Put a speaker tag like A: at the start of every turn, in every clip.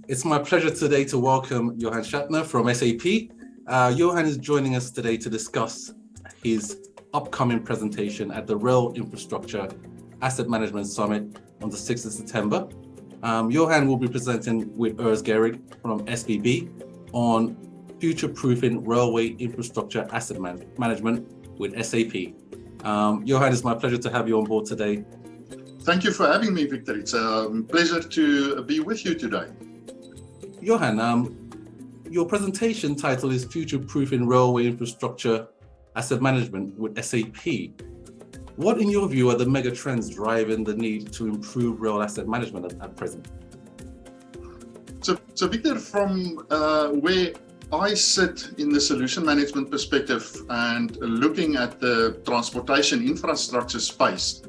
A: It's my pleasure today to welcome Johan Schattner from SAP. Johan is joining us today to discuss his upcoming presentation at the Rail Infrastructure Asset Management Summit on the 6th of September. Johan will be presenting with Urs Gehrig from SBB on future-proofing railway infrastructure asset management with SAP. Johan, it's my pleasure to have you on board today.
B: Thank you for having me, Victor. It's a pleasure to be with you today.
A: Johan, your presentation title is Future-Proofing Railway Infrastructure Asset Management with SAP. What, in your view, are the mega trends driving the need to improve rail asset management at present?
B: So Victor, from where I sit in the solution management perspective and looking at the transportation infrastructure space,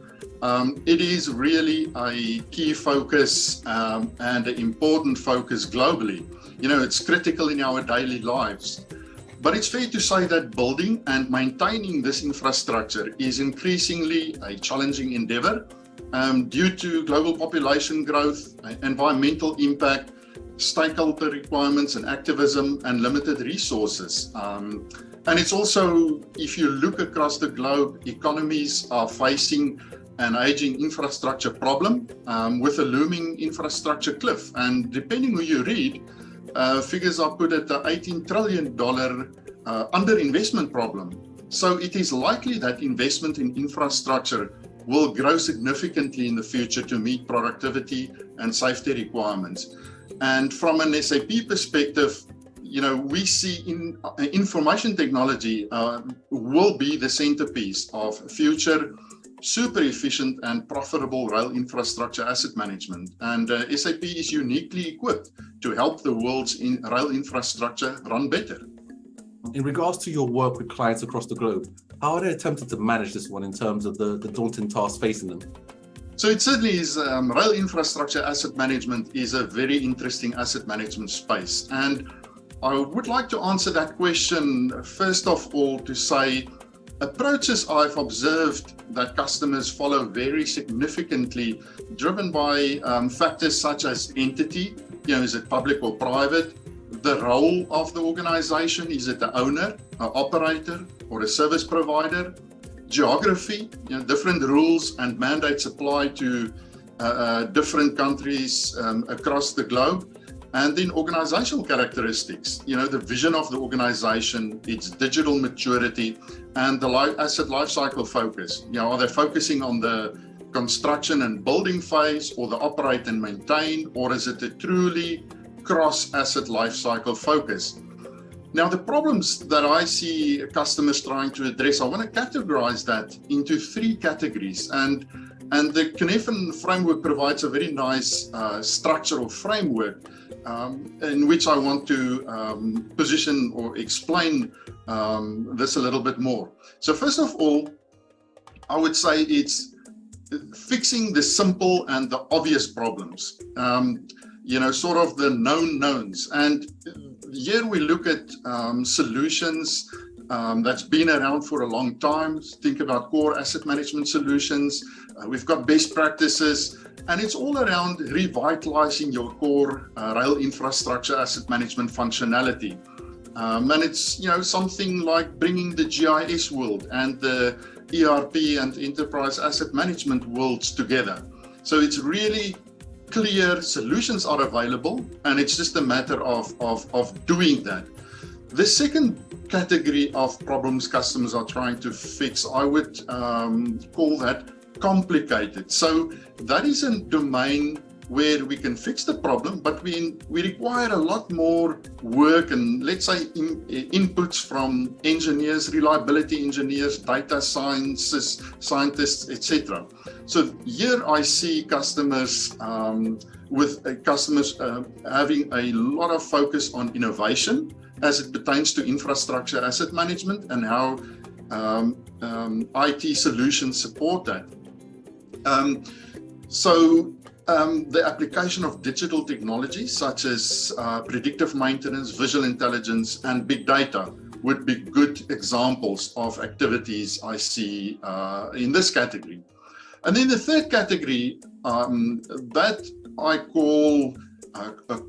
B: it is really a key focus and an important focus globally. You know, it's critical in our daily lives. But it's fair to say that building and maintaining this infrastructure is increasingly a challenging endeavor due to global population growth, environmental impact, stakeholder requirements and activism, and limited resources. And it's also, if you look across the globe, economies are facing an aging infrastructure problem with a looming infrastructure cliff. And depending who you read, figures are put at the $18 trillion underinvestment problem. So it is likely that investment in infrastructure will grow significantly in the future to meet productivity and safety requirements. And from an SAP perspective, you know, we see information technology will be the centerpiece of future super efficient and profitable rail infrastructure asset management. And SAP is uniquely equipped to help the world's rail infrastructure run better.
A: In regards to your work with clients across the globe, how are they attempting to manage this one in terms of the daunting tasks facing them?
B: So it certainly is, rail infrastructure asset management is a very interesting asset management space. And I would like to answer that question, first of all, to say, approaches I've observed that customers follow vary significantly, driven by factors such as entity, you know, is it public or private, the role of the organization, is it the owner, an operator, or a service provider, geography, you know, different rules and mandates apply to different countries across the globe. And then organizational characteristics, you know, the vision of the organization, its digital maturity, and the asset lifecycle focus. You know, are they focusing on the construction and building phase, or the operate and maintain, or is it a truly cross-asset lifecycle focus? Now, the problems that I see customers trying to address, I want to categorize that into three categories. And the Cynefin framework provides a very nice structural framework in which I want to position or explain this a little bit more. So first of all, I would say it's fixing the simple and the obvious problems, you know, sort of the known knowns. And here we look at solutions that's been around for a long time. Think about core asset management solutions. We've got best practices, and it's all around revitalizing your core rail infrastructure asset management functionality. And it's, you know, something like bringing the GIS world and the ERP and enterprise asset management worlds together. So it's really clear solutions are available, and it's just a matter of doing that. The second category of problems customers are trying to fix, I would call that complicated. So that is a domain where we can fix the problem, but we require a lot more work and, let's say, inputs from engineers, reliability engineers, data scientists, etc. So here I see customers having a lot of focus on innovation as it pertains to infrastructure asset management and how IT solutions support that. The application of digital technologies such as predictive maintenance, visual intelligence, and big data would be good examples of activities I see in this category. And then the third category that I call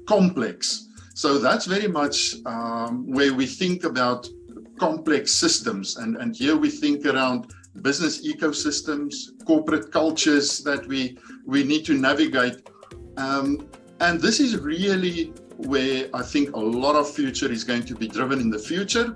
B: complex. So that's very much where we think about complex systems. And here we think around business ecosystems, corporate cultures that we need to navigate. And this is really where I think a lot of future is going to be driven in the future.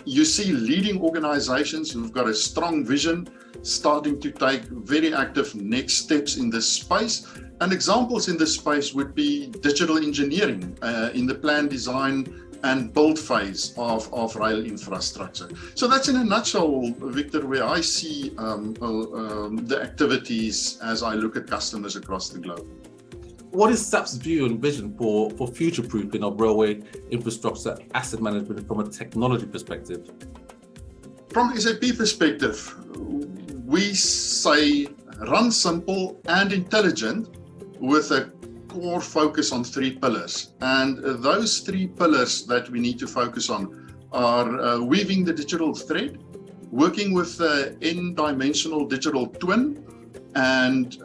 B: You see leading organizations who've got a strong vision starting to take very active next steps in this space. And examples in this space would be digital engineering in the plan, design, and build phase of rail infrastructure. So that's in a nutshell, Victor, where I see the activities as I look at customers across the globe.
A: What is SAP's view and vision for future-proofing of railway infrastructure asset management from a technology perspective?
B: From SAP perspective, we say run simple and intelligent with a core focus on 3 pillars. And those 3 pillars that we need to focus on are weaving the digital thread, working with n-dimensional digital twin, and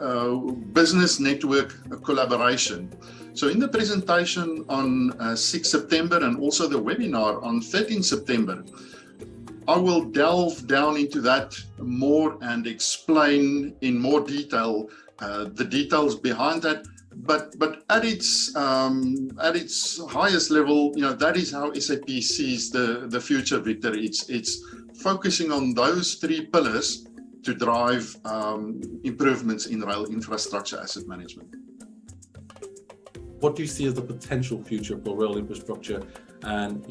B: business network collaboration. So in the presentation on 6 September and also the webinar on 13 September, I will delve down into that more and explain in more detail the details behind that. But at its highest level, that is how SAP sees the future, Victor. It's focusing on those 3 pillars to drive improvements in rail infrastructure asset management.
A: What do you see as the potential future for rail infrastructure and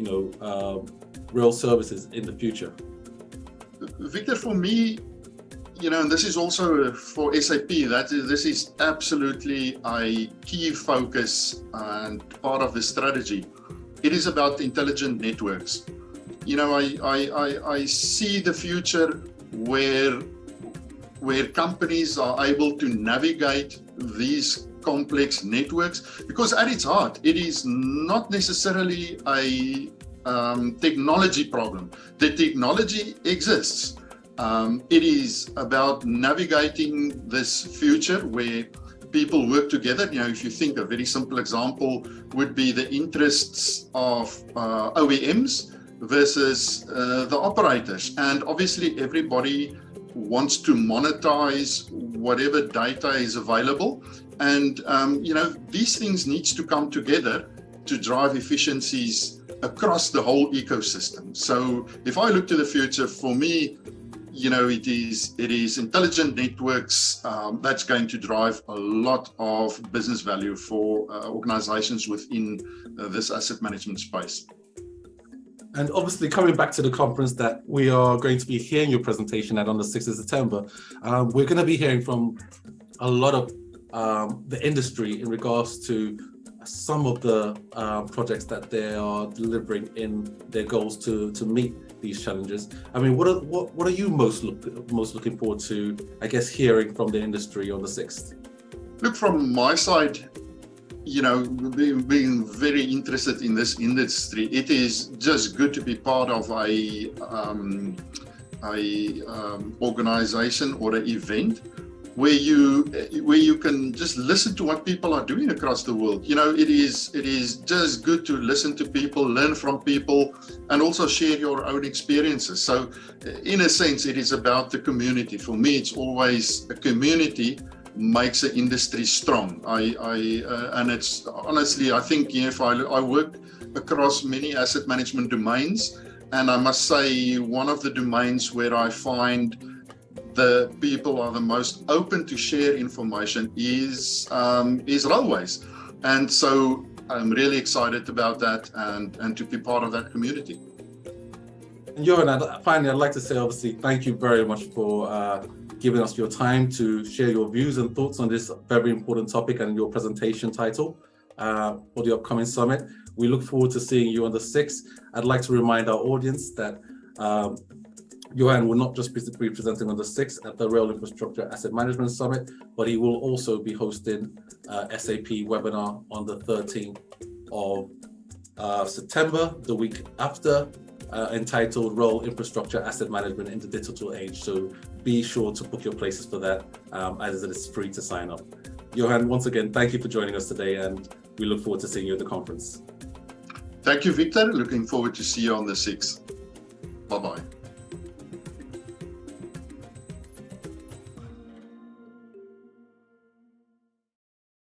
A: rail services in the future?
B: Victor, for me, and this is also for SAP, this is absolutely a key focus and part of the strategy. It is about intelligent networks. I see the future where companies are able to navigate these complex networks, because at its heart, it is not necessarily a technology problem. The technology exists. It is about navigating this future where people work together. If you think a very simple example would be the interests of OEMs versus the operators. And obviously everybody wants to monetize whatever data is available. And, these things needs to come together to drive efficiencies across the whole ecosystem. So if I look to the future, for me, it is intelligent networks that's going to drive a lot of business value for organizations within this asset management space.
A: And obviously, coming back to the conference that we are going to be hearing your presentation at on the 6th of September, we're going to be hearing from a lot of the industry in regards to some of the projects that they are delivering in their goals to meet these challenges. I mean, what are you most looking forward to, I guess, hearing from the industry on the 6th?
B: Look, from my side, being very interested in this industry, it is just good to be part of a organization or an event where you can just listen to what people are doing across the world. It is just good to listen to people, learn from people, and also share your own experiences. So in a sense, it is about the community. For me, it's always a community makes the industry strong. And it's honestly, I think if I work across many asset management domains, and I must say one of the domains where I find the people are the most open to share information is railways. And so I'm really excited about that and to be part of that community.
A: And Johan, finally, I'd like to say, obviously, thank you very much for giving us your time to share your views and thoughts on this very important topic and your presentation title for the upcoming summit. We look forward to seeing you on the 6th. I'd like to remind our audience that Johan will not just be presenting on the 6th at the Rail Infrastructure Asset Management Summit, but he will also be hosting SAP webinar on the 13th of September, the week after, entitled Rail Infrastructure Asset Management in the Digital Age. So be sure to book your places for that, as it is free to sign up. Johan, once again, thank you for joining us today, and we look forward to seeing you at the conference.
B: Thank you, Victor. Looking forward to see you on the 6th. Bye-bye.